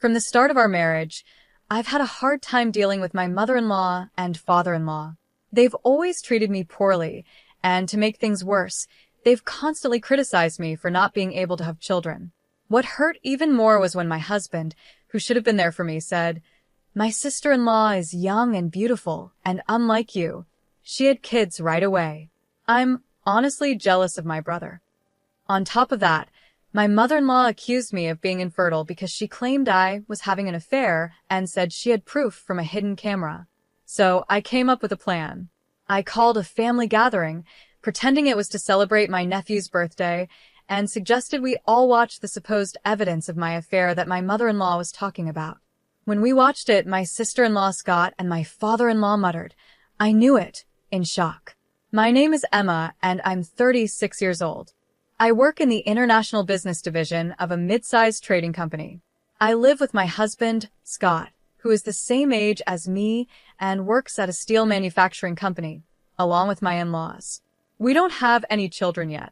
From the start of our marriage, I've had a hard time dealing with my mother-in-law and father-in-law. They've always treated me poorly, and to make things worse, they've constantly criticized me for not being able to have children. What hurt even more was when my husband, who should have been there for me, said, "My sister-in-law is young and beautiful, and unlike you, she had kids right away." I'm honestly jealous of my brother. On top of that, my mother-in-law accused me of being infertile because she claimed I was having an affair and said she had proof from a hidden camera. So I came up with a plan. I called a family gathering, pretending it was to celebrate my nephew's birthday, and suggested we all watch the supposed evidence of my affair that my mother-in-law was talking about. When we watched it, my sister-in-law Scott and my father-in-law muttered, "I knew it," in shock. My name is Emma, and I'm 36 years old. I work in the international business division of a mid-sized trading company. I live with my husband, Scott, who is the same age as me and works at a steel manufacturing company, along with my in-laws. We don't have any children yet.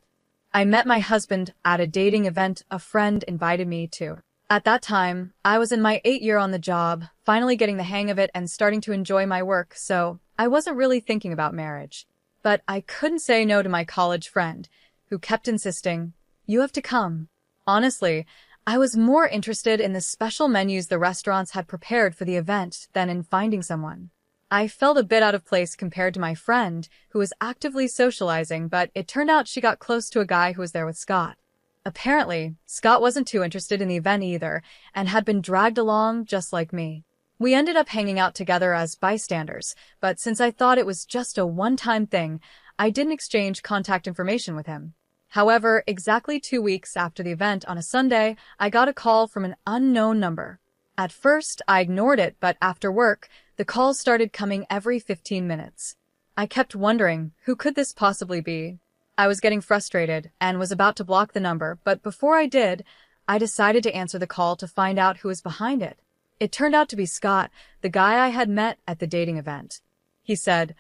I met my husband at a dating event a friend invited me to. At that time, I was in my 8th year on the job, finally getting the hang of it and starting to enjoy my work, so I wasn't really thinking about marriage. But I couldn't say no to my college friend, who kept insisting, "You have to come." Honestly, I was more interested in the special menus the restaurants had prepared for the event than in finding someone. I felt a bit out of place compared to my friend, who was actively socializing, but it turned out she got close to a guy who was there with Scott. Apparently, Scott wasn't too interested in the event either, and had been dragged along just like me. We ended up hanging out together as bystanders, but since I thought it was just a one-time thing, I didn't exchange contact information with him. However, exactly 2 weeks after the event on a Sunday, I got a call from an unknown number. At first, I ignored it, but after work, the calls started coming every 15 minutes. I kept wondering, who could this possibly be? I was getting frustrated and was about to block the number, but before I did, I decided to answer the call to find out who was behind it. It turned out to be Scott, the guy I had met at the dating event. He said,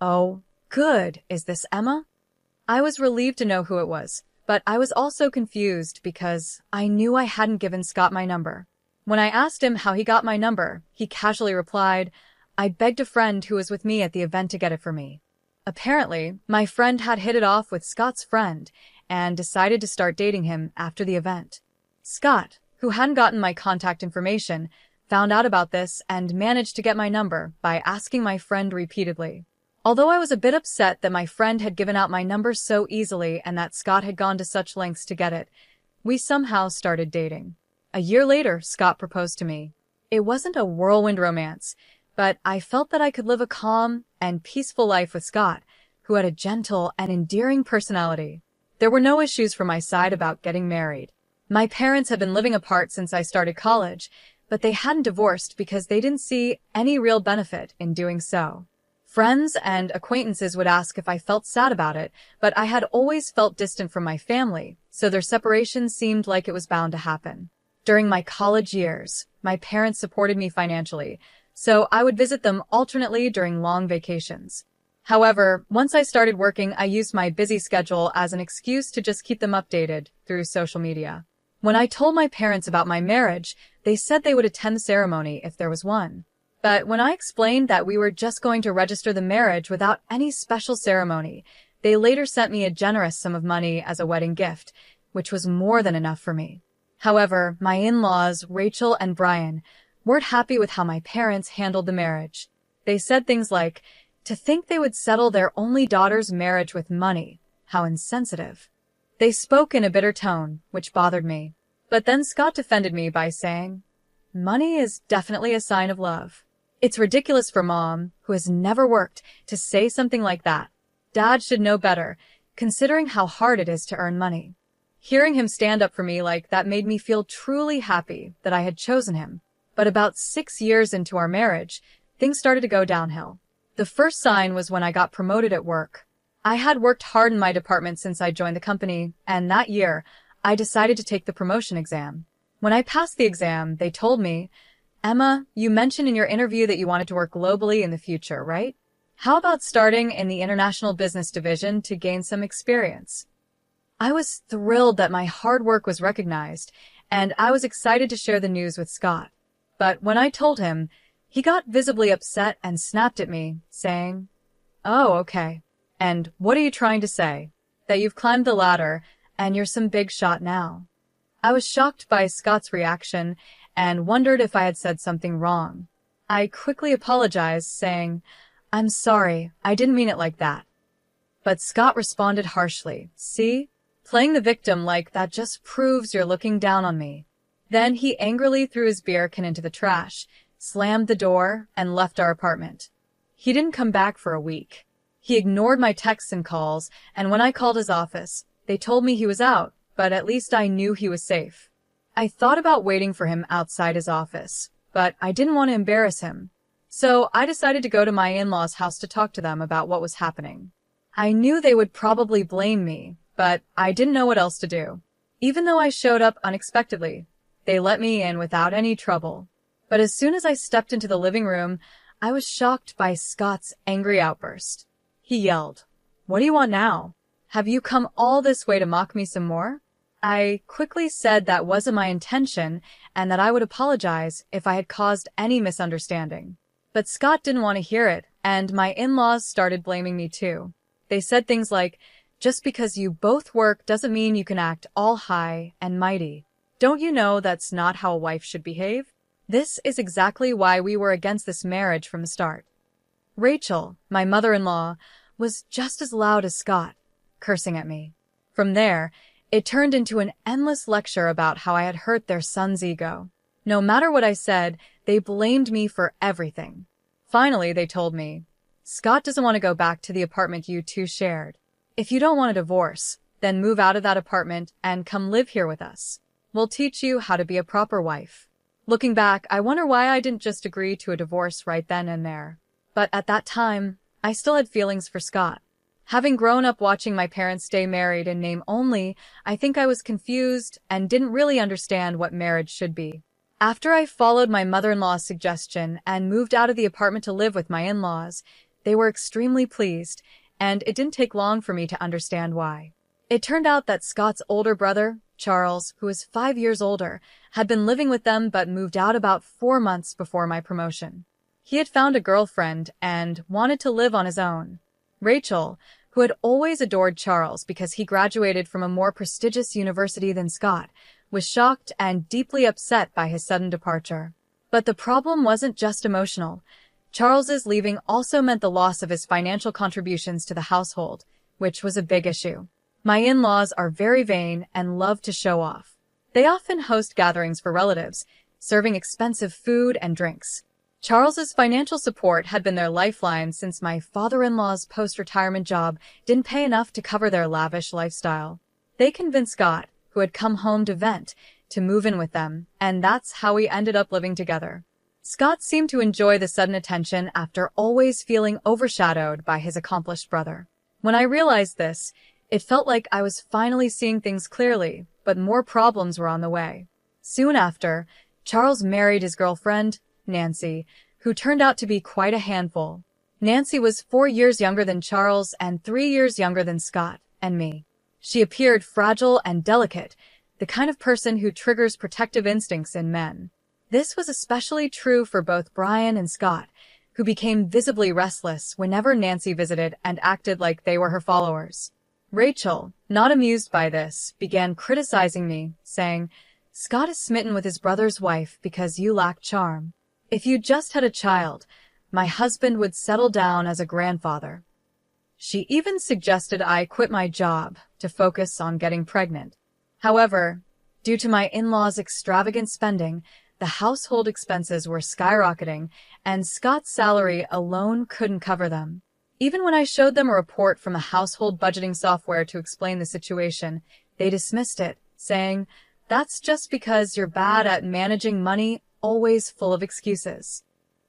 "Oh, good. Is this Emma?" I was relieved to know who it was, but I was also confused because I knew I hadn't given Scott my number. When I asked him how he got my number, he casually replied, "I begged a friend who was with me at the event to get it for me." Apparently, my friend had hit it off with Scott's friend and decided to start dating him after the event. Scott, who hadn't gotten my contact information, found out about this and managed to get my number by asking my friend repeatedly. Although I was a bit upset that my friend had given out my number so easily and that Scott had gone to such lengths to get it, we somehow started dating. A year later, Scott proposed to me. It wasn't a whirlwind romance, but I felt that I could live a calm and peaceful life with Scott, who had a gentle and endearing personality. There were no issues from my side about getting married. My parents had been living apart since I started college, but they hadn't divorced because they didn't see any real benefit in doing so. Friends and acquaintances would ask if I felt sad about it, but I had always felt distant from my family, so their separation seemed like it was bound to happen. During my college years, my parents supported me financially, so I would visit them alternately during long vacations. However, once I started working, I used my busy schedule as an excuse to just keep them updated through social media. When I told my parents about my marriage, they said they would attend the ceremony if there was one. But when I explained that we were just going to register the marriage without any special ceremony, they later sent me a generous sum of money as a wedding gift, which was more than enough for me. However, my in-laws, Rachel and Brian, weren't happy with how my parents handled the marriage. They said things like, "To think they would settle their only daughter's marriage with money. How insensitive." They spoke in a bitter tone, which bothered me. But then Scott defended me by saying, "Money is definitely a sign of love. It's ridiculous for Mom, who has never worked, to say something like that. Dad should know better, considering how hard it is to earn money." Hearing him stand up for me like that made me feel truly happy that I had chosen him. But about 6 years into our marriage, things started to go downhill. The first sign was when I got promoted at work. I had worked hard in my department since I joined the company, and that year, I decided to take the promotion exam. When I passed the exam, they told me, "Emma, you mentioned in your interview that you wanted to work globally in the future, right? How about starting in the international business division to gain some experience?" I was thrilled that my hard work was recognized, and I was excited to share the news with Scott. But when I told him, he got visibly upset and snapped at me, saying, "Oh, okay. And what are you trying to say? That you've climbed the ladder and you're some big shot now?" I was shocked by Scott's reaction and wondered if I had said something wrong. I quickly apologized, saying, "I'm sorry, I didn't mean it like that." But Scott responded harshly, "See? Playing the victim like that just proves you're looking down on me." Then he angrily threw his beer can into the trash, slammed the door, and left our apartment. He didn't come back for a week. He ignored my texts and calls, and when I called his office, they told me he was out, but at least I knew he was safe. I thought about waiting for him outside his office, but I didn't want to embarrass him. So I decided to go to my in-laws' house to talk to them about what was happening. I knew they would probably blame me, but I didn't know what else to do. Even though I showed up unexpectedly, they let me in without any trouble. But as soon as I stepped into the living room, I was shocked by Scott's angry outburst. He yelled, "What do you want now? Have you come all this way to mock me some more?" I quickly said that wasn't my intention and that I would apologize if I had caused any misunderstanding. But Scott didn't want to hear it, and my in-laws started blaming me too. They said things like, "Just because you both work doesn't mean you can act all high and mighty. Don't you know that's not how a wife should behave?" This is exactly why we were against this marriage from the start. Rachel, my mother-in-law, was just as loud as Scott, cursing at me. From there, it turned into an endless lecture about how I had hurt their son's ego. No matter what I said, they blamed me for everything. Finally, they told me, "Scott doesn't want to go back to the apartment you two shared. If you don't want a divorce, then move out of that apartment and come live here with us. We'll teach you how to be a proper wife." Looking back, I wonder why I didn't just agree to a divorce right then and there. But at that time, I still had feelings for Scott. Having grown up watching my parents stay married in name only, I think I was confused and didn't really understand what marriage should be. After I followed my mother-in-law's suggestion and moved out of the apartment to live with my in-laws, they were extremely pleased, and it didn't take long for me to understand why. It turned out that Scott's older brother, Charles, who was 5 years older, had been living with them but moved out about 4 months before my promotion. He had found a girlfriend and wanted to live on his own. Rachel, who had always adored Charles because he graduated from a more prestigious university than Scott, was shocked and deeply upset by his sudden departure. But the problem wasn't just emotional. Charles's leaving also meant the loss of his financial contributions to the household, which was a big issue. My in-laws are very vain and love to show off. They often host gatherings for relatives, serving expensive food and drinks. Charles's financial support had been their lifeline since my father-in-law's post-retirement job didn't pay enough to cover their lavish lifestyle. They convinced Scott, who had come home to vent, to move in with them, and that's how we ended up living together. Scott seemed to enjoy the sudden attention after always feeling overshadowed by his accomplished brother. When I realized this, it felt like I was finally seeing things clearly, but more problems were on the way. Soon after, Charles married his girlfriend, Nancy, who turned out to be quite a handful. Nancy was 4 years younger than Charles and 3 years younger than Scott and me. She appeared fragile and delicate, the kind of person who triggers protective instincts in men. This was especially true for both Brian and Scott, who became visibly restless whenever Nancy visited and acted like they were her followers. Rachel, not amused by this, began criticizing me, saying, "Scott is smitten with his brother's wife because you lack charm. If you just had a child, my husband would settle down as a grandfather." She even suggested I quit my job to focus on getting pregnant. However, due to my in-laws' extravagant spending, the household expenses were skyrocketing, and Scott's salary alone couldn't cover them. Even when I showed them a report from a household budgeting software to explain the situation, they dismissed it, saying, "That's just because you're bad at managing money, always full of excuses."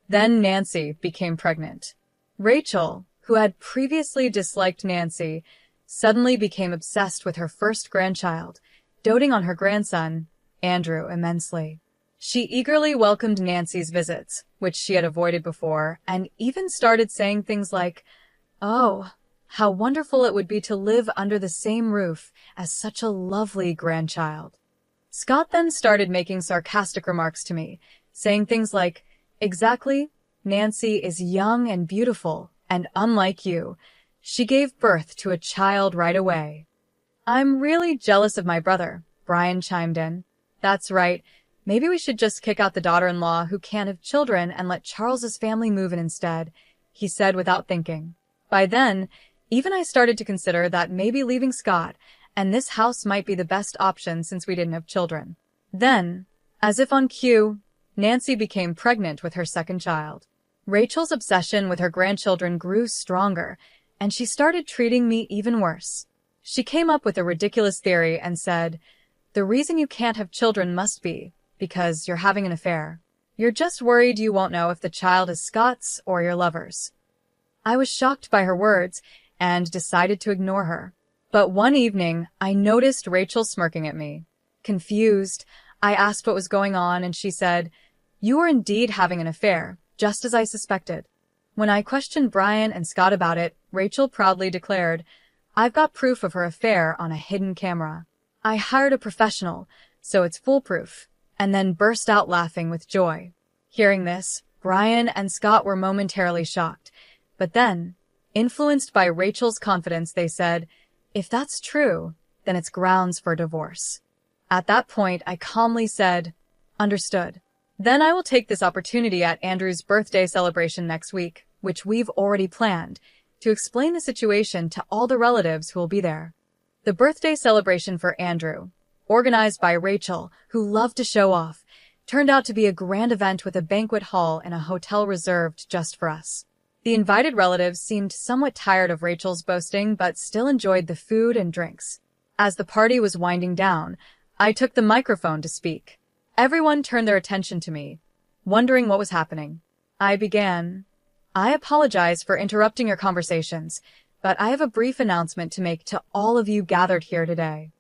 Then Nancy became pregnant. Rachel, who had previously disliked Nancy, suddenly became obsessed with her first grandchild, doting on her grandson, Andrew, immensely. She eagerly welcomed Nancy's visits, which she had avoided before, and even started saying things like, "Oh, how wonderful it would be to live under the same roof as such a lovely grandchild." Scott then started making sarcastic remarks to me, saying things like, "Exactly, Nancy is young and beautiful, and unlike you, she gave birth to a child right away." "I'm really jealous of my brother," Brian chimed in. "That's right. Maybe we should just kick out the daughter-in-law who can't have children and let Charles's family move in instead," he said without thinking. By then, even I started to consider that maybe leaving Scott and this house might be the best option since we didn't have children. Then, as if on cue, Nancy became pregnant with her second child. Rachel's obsession with her grandchildren grew stronger, and she started treating me even worse. She came up with a ridiculous theory and said, "The reason you can't have children must be because you're having an affair. You're just worried you won't know if the child is Scott's or your lover's." I was shocked by her words and decided to ignore her. But one evening, I noticed Rachel smirking at me. Confused, I asked what was going on, and she said, "You are indeed having an affair, just as I suspected." When I questioned Brian and Scott about it, Rachel proudly declared, "I've got proof of her affair on a hidden camera. I hired a professional, so it's foolproof," and then burst out laughing with joy. Hearing this, Brian and Scott were momentarily shocked. But then, influenced by Rachel's confidence, they said, "If that's true, then it's grounds for divorce." At that point, I calmly said, "Understood. Then I will take this opportunity at Andrew's birthday celebration next week, which we've already planned, to explain the situation to all the relatives who will be there." The birthday celebration for Andrew, organized by Rachel, who loved to show off, turned out to be a grand event with a banquet hall in a hotel reserved just for us. The invited relatives seemed somewhat tired of Rachel's boasting, but still enjoyed the food and drinks. As the party was winding down, I took the microphone to speak. Everyone turned their attention to me, wondering what was happening. I began, "I apologize for interrupting your conversations, but I have a brief announcement to make to all of you gathered here today."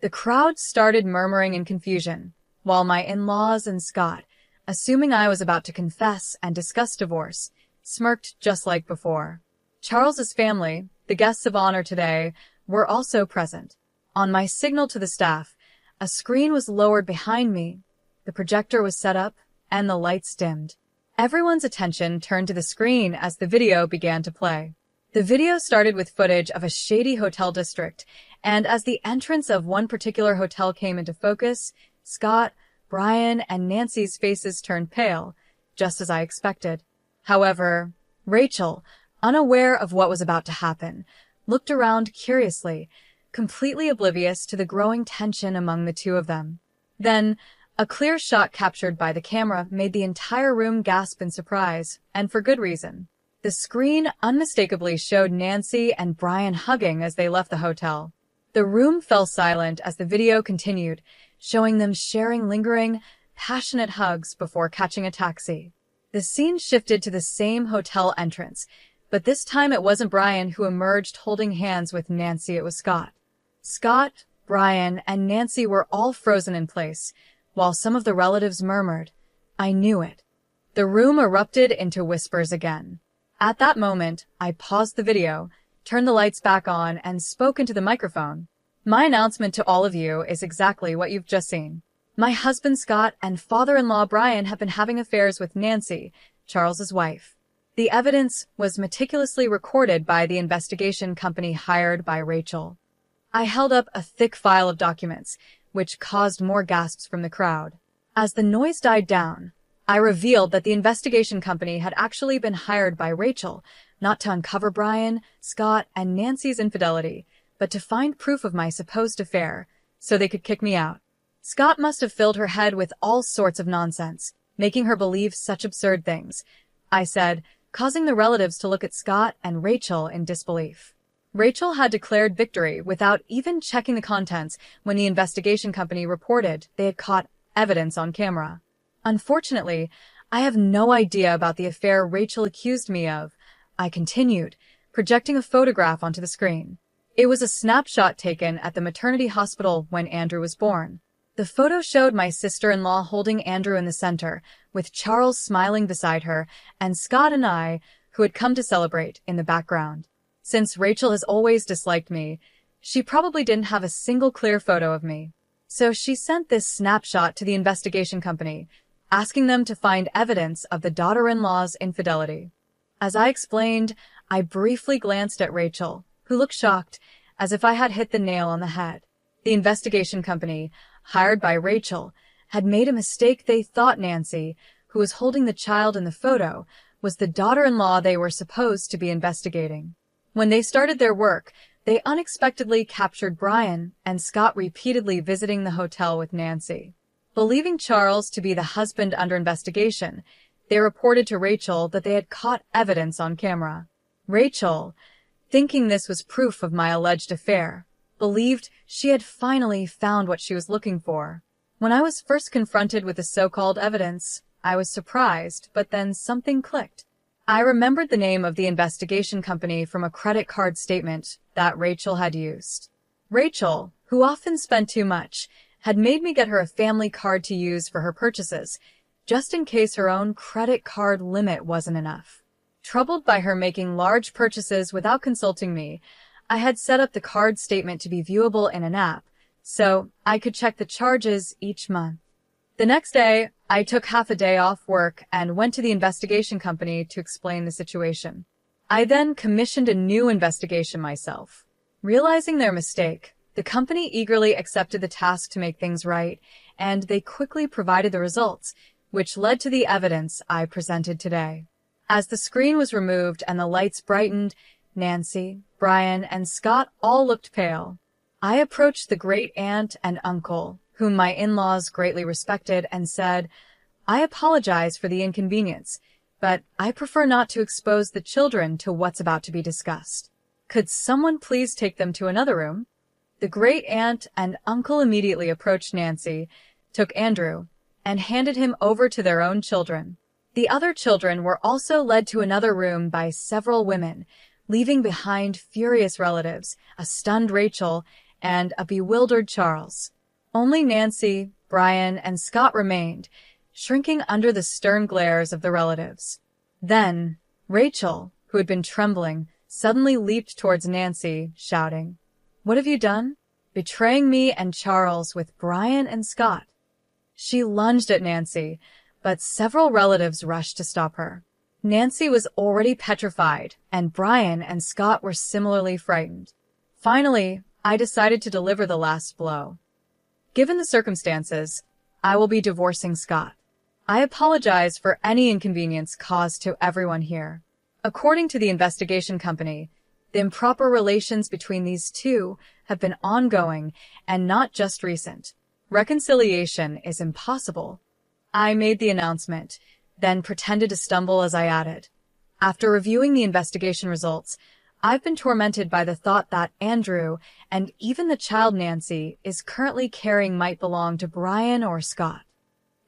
The crowd started murmuring in confusion, while my in-laws and Scott, assuming I was about to confess and discuss divorce, smirked just like before. Charles's family, the guests of honor today, were also present. On my signal to the staff, a screen was lowered behind me, the projector was set up, and the lights dimmed. Everyone's attention turned to the screen as the video began to play. The video started with footage of a shady hotel district, and as the entrance of one particular hotel came into focus, Scott, Brian, and Nancy's faces turned pale, just as I expected. However, Rachel, unaware of what was about to happen, looked around curiously, completely oblivious to the growing tension among the two of them. Then, a clear shot captured by the camera made the entire room gasp in surprise, and for good reason. The screen unmistakably showed Nancy and Brian hugging as they left the hotel. The room fell silent as the video continued, showing them sharing lingering, passionate hugs before catching a taxi. The scene shifted to the same hotel entrance, but this time it wasn't Brian who emerged holding hands with Nancy, it was Scott. Scott, Brian, and Nancy were all frozen in place, while some of the relatives murmured, "I knew it." The room erupted into whispers again. At that moment, I paused the video, turned the lights back on, and spoke into the microphone. "My announcement to all of you is exactly what you've just seen. My husband Scott and father-in-law Brian have been having affairs with Nancy, Charles's wife. The evidence was meticulously recorded by the investigation company hired by Rachel." I held up a thick file of documents, which caused more gasps from the crowd. As the noise died down, I revealed that the investigation company had actually been hired by Rachel, not to uncover Brian, Scott, and Nancy's infidelity, but to find proof of my supposed affair, so they could kick me out. Scott must have filled her head with all sorts of nonsense, making her believe such absurd things, I said, causing the relatives to look at Scott and Rachel in disbelief. Rachel had declared victory without even checking the contents when the investigation company reported they had caught evidence on camera. Unfortunately, I have no idea about the affair Rachel accused me of, I continued, projecting a photograph onto the screen. It was a snapshot taken at the maternity hospital when Andrew was born. The photo showed my sister-in-law holding Andrew in the center, with Charles smiling beside her, and Scott and I, who had come to celebrate, in the background. Since Rachel has always disliked me, she probably didn't have a single clear photo of me. So she sent this snapshot to the investigation company, asking them to find evidence of the daughter-in-law's infidelity. As I explained, I briefly glanced at Rachel, who looked shocked, as if I had hit the nail on the head. The investigation company, hired by Rachel, had made a mistake. They thought Nancy, who was holding the child in the photo, was the daughter-in-law they were supposed to be investigating. When they started their work, they unexpectedly captured Brian and Scott repeatedly visiting the hotel with Nancy. Believing Charles to be the husband under investigation, they reported to Rachel that they had caught evidence on camera. Rachel, thinking this was proof of my alleged affair, believed she had finally found what she was looking for. When I was first confronted with the so-called evidence, I was surprised, but then something clicked. I remembered the name of the investigation company from a credit card statement that Rachel had used. Rachel, who often spent too much, had made me get her a family card to use for her purchases, just in case her own credit card limit wasn't enough. Troubled by her making large purchases without consulting me, I had set up the card statement to be viewable in an app, so I could check the charges each month. The next day, I took half a day off work and went to the investigation company to explain the situation. I then commissioned a new investigation myself. Realizing their mistake, the company eagerly accepted the task to make things right, and they quickly provided the results, which led to the evidence I presented today. As the screen was removed and the lights brightened, Nancy, Brian, and Scott all looked pale. I approached the great-aunt and uncle, whom my in-laws greatly respected, and said, "I apologize for the inconvenience, but I prefer not to expose the children to what's about to be discussed. Could someone please take them to another room?" The great-aunt and uncle immediately approached Nancy, took Andrew, and handed him over to their own children. The other children were also led to another room by several women, leaving behind furious relatives, a stunned Rachel, and a bewildered Charles. Only Nancy, Brian, and Scott remained, shrinking under the stern glares of the relatives. Then, Rachel, who had been trembling, suddenly leaped towards Nancy, shouting, "What have you done? Betraying me and Charles with Brian and Scott." She lunged at Nancy, but several relatives rushed to stop her. Nancy was already petrified, and Brian and Scott were similarly frightened. Finally, I decided to deliver the last blow. Given the circumstances, I will be divorcing Scott. I apologize for any inconvenience caused to everyone here. According to the investigation company, the improper relations between these two have been ongoing and not just recent. Reconciliation is impossible. I made the announcement, then pretended to stumble as I added. After reviewing the investigation results, I've been tormented by the thought that Andrew, and even the child Nancy, is currently carrying might belong to Brian or Scott.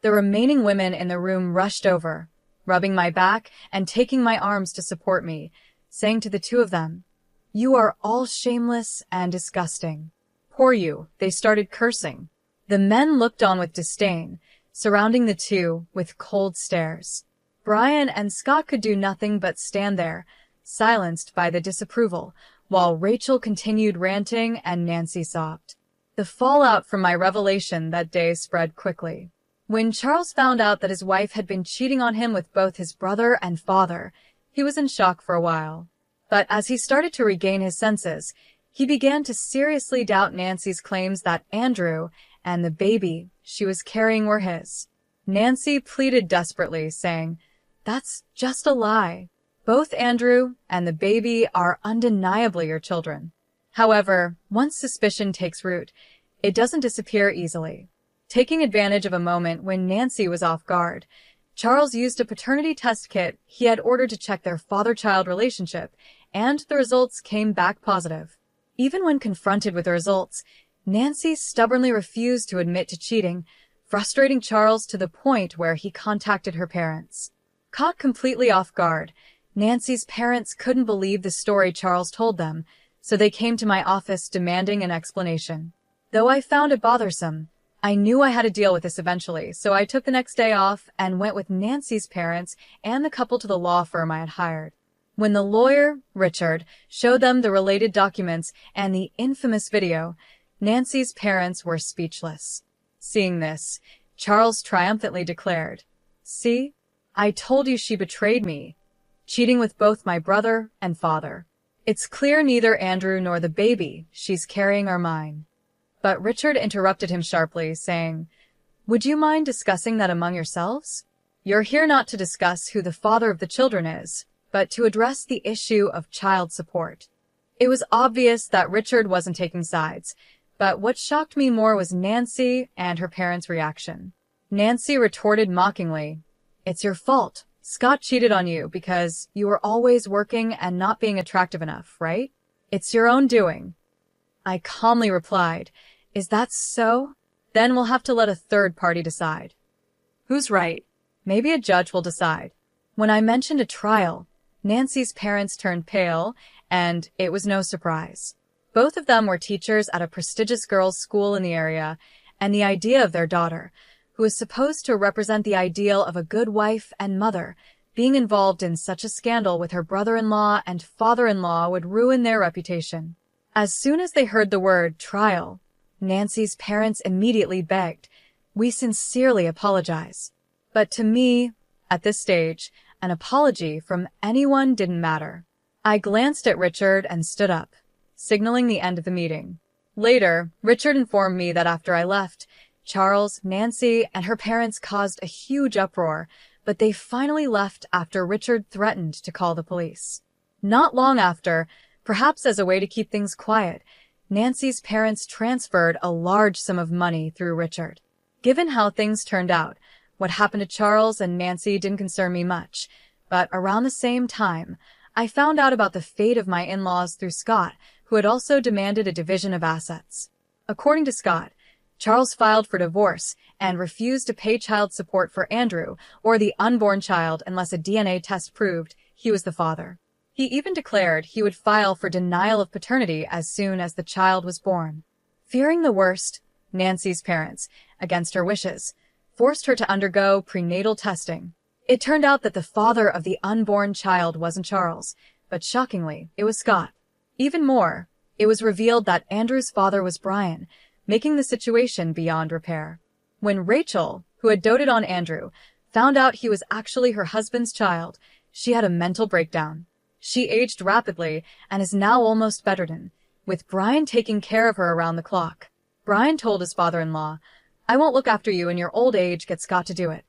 The remaining women in the room rushed over, rubbing my back and taking my arms to support me, saying to the two of them, "You are all shameless and disgusting." "Poor you," they started cursing. The men looked on with disdain, surrounding the two with cold stares. Brian and Scott could do nothing but stand there, silenced by the disapproval, while Rachel continued ranting and Nancy sobbed. The fallout from my revelation that day spread quickly. When Charles found out that his wife had been cheating on him with both his brother and father, he was in shock for a while. But as he started to regain his senses, he began to seriously doubt Nancy's claims that Andrew and the baby she was carrying were his. Nancy pleaded desperately, saying, "That's just a lie. Both Andrew and the baby are undeniably your children." However, once suspicion takes root, it doesn't disappear easily. Taking advantage of a moment when Nancy was off guard, Charles used a paternity test kit he had ordered to check their father-child relationship, and the results came back positive. Even when confronted with the results, Nancy stubbornly refused to admit to cheating, frustrating Charles to the point where he contacted her parents. Caught completely off guard, Nancy's parents couldn't believe the story Charles told them, so they came to my office demanding an explanation. Though I found it bothersome, I knew I had to deal with this eventually, so I took the next day off and went with Nancy's parents and the couple to the law firm I had hired. When the lawyer, Richard, showed them the related documents and the infamous video, Nancy's parents were speechless. Seeing this, Charles triumphantly declared, "See, I told you she betrayed me, cheating with both my brother and father. It's clear neither Andrew nor the baby she's carrying are mine." But Richard interrupted him sharply, saying, "Would you mind discussing that among yourselves? You're here not to discuss who the father of the children is, but to address the issue of child support." It was obvious that Richard wasn't taking sides, but what shocked me more was Nancy and her parents' reaction. Nancy retorted mockingly, "It's your fault. Scott cheated on you because you were always working and not being attractive enough, right? It's your own doing." I calmly replied, "Is that so? Then we'll have to let a third party decide." "Who's right?" "Maybe a judge will decide." When I mentioned a trial, Nancy's parents turned pale, and it was no surprise. Both of them were teachers at a prestigious girls' school in the area, and the idea of their daughter, who was supposed to represent the ideal of a good wife and mother, being involved in such a scandal with her brother-in-law and father-in-law would ruin their reputation. As soon as they heard the word trial, Nancy's parents immediately begged, "We sincerely apologize." But to me, at this stage, an apology from anyone didn't matter. I glanced at Richard and stood up, signaling the end of the meeting. Later, Richard informed me that after I left, Charles, Nancy, and her parents caused a huge uproar, but they finally left after Richard threatened to call the police. Not long after, perhaps as a way to keep things quiet, Nancy's parents transferred a large sum of money through Richard. Given how things turned out, what happened to Charles and Nancy didn't concern me much, but around the same time, I found out about the fate of my in-laws through Scott, who had also demanded a division of assets. According to Scott, Charles filed for divorce and refused to pay child support for Andrew or the unborn child unless a DNA test proved he was the father. He even declared he would file for denial of paternity as soon as the child was born. Fearing the worst, Nancy's parents, against her wishes, forced her to undergo prenatal testing. It turned out that the father of the unborn child wasn't Charles, but shockingly, it was Scott. Even more, it was revealed that Andrew's father was Brian, making the situation beyond repair. When Rachel, who had doted on Andrew, found out he was actually her husband's child, she had a mental breakdown. She aged rapidly and is now almost bedridden, with Brian taking care of her around the clock. Brian told his father-in-law, "I won't look after you in your old age, get Scott to do it."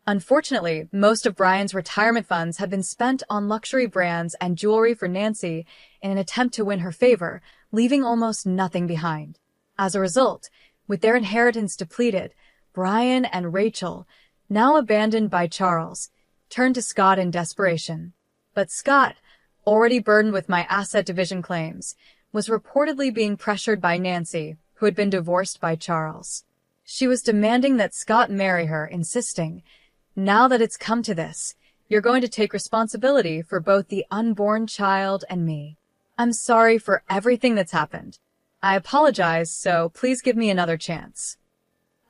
Unfortunately, most of Brian's retirement funds had been spent on luxury brands and jewelry for Nancy in an attempt to win her favor, leaving almost nothing behind. As a result, with their inheritance depleted, Brian and Rachel, now abandoned by Charles, turned to Scott in desperation. But Scott, already burdened with my asset division claims, was reportedly being pressured by Nancy, who had been divorced by Charles. She was demanding that Scott marry her, insisting, "Now that it's come to this, you're going to take responsibility for both the unborn child and me. I'm sorry for everything that's happened. I apologize, so please give me another chance."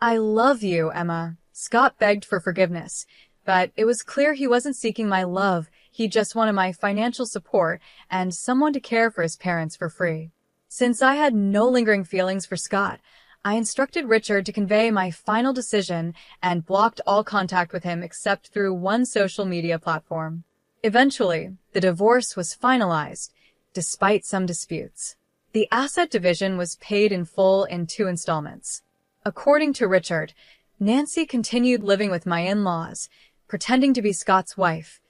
"I love you, Emma." Scott begged for forgiveness, but it was clear he wasn't seeking my love. He just wanted my financial support and someone to care for his parents for free. Since I had no lingering feelings for Scott, I instructed Richard to convey my final decision and blocked all contact with him except through one social media platform. Eventually, the divorce was finalized, despite some disputes. The asset division was paid in full in 2 installments. According to Richard, Nancy continued living with my in-laws, pretending to be Scott's wife,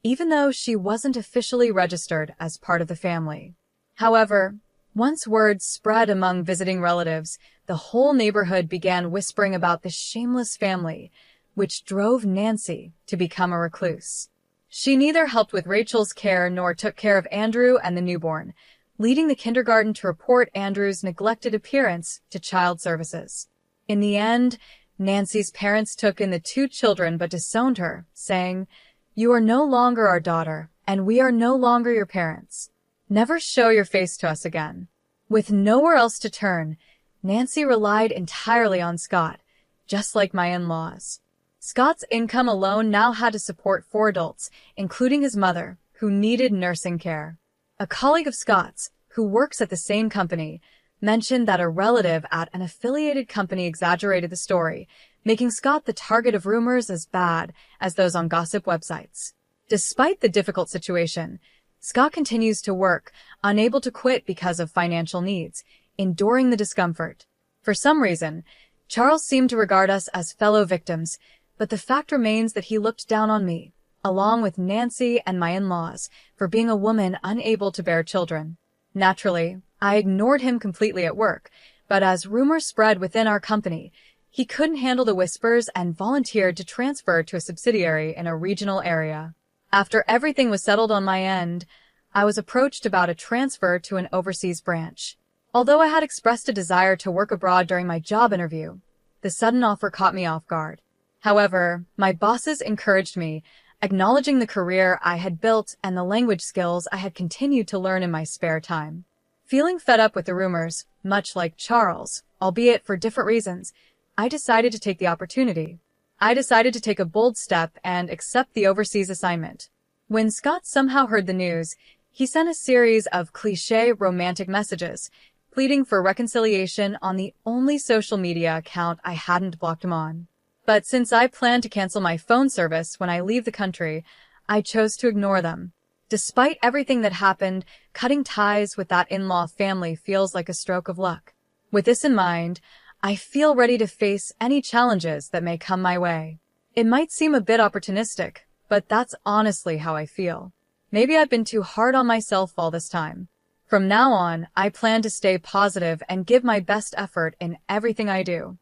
even though she wasn't officially registered as part of the family. However, once word spread among visiting relatives, the whole neighborhood began whispering about this shameless family, which drove Nancy to become a recluse. She neither helped with Rachel's care nor took care of Andrew and the newborn, leading the kindergarten to report Andrew's neglected appearance to child services. In the end, Nancy's parents took in the 2 children but disowned her, saying, "You are no longer our daughter, and we are no longer your parents. Never show your face to us again." With nowhere else to turn, Nancy relied entirely on Scott, just like my in-laws. Scott's income alone now had to support 4 adults, including his mother, who needed nursing care. A colleague of Scott's, who works at the same company, mentioned that a relative at an affiliated company exaggerated the story, making Scott the target of rumors as bad as those on gossip websites. Despite the difficult situation, Scott continues to work, unable to quit because of financial needs, enduring the discomfort. For some reason, Charles seemed to regard us as fellow victims, but the fact remains that he looked down on me, along with Nancy and my in-laws, for being a woman unable to bear children. Naturally, I ignored him completely at work, but as rumors spread within our company, he couldn't handle the whispers and volunteered to transfer to a subsidiary in a regional area. After everything was settled on my end, I was approached about a transfer to an overseas branch. Although I had expressed a desire to work abroad during my job interview, the sudden offer caught me off guard. However, my bosses encouraged me, acknowledging the career I had built and the language skills I had continued to learn in my spare time. Feeling fed up with the rumors, much like Charles, albeit for different reasons, I decided to take the opportunity. I decided to take a bold step and accept the overseas assignment. When Scott somehow heard the news, he sent a series of cliché romantic messages, pleading for reconciliation on the only social media account I hadn't blocked him on. But since I planned to cancel my phone service when I leave the country, I chose to ignore them. Despite everything that happened, cutting ties with that in-law family feels like a stroke of luck. With this in mind, I feel ready to face any challenges that may come my way. It might seem a bit opportunistic, but that's honestly how I feel. Maybe I've been too hard on myself all this time. From now on, I plan to stay positive and give my best effort in everything I do.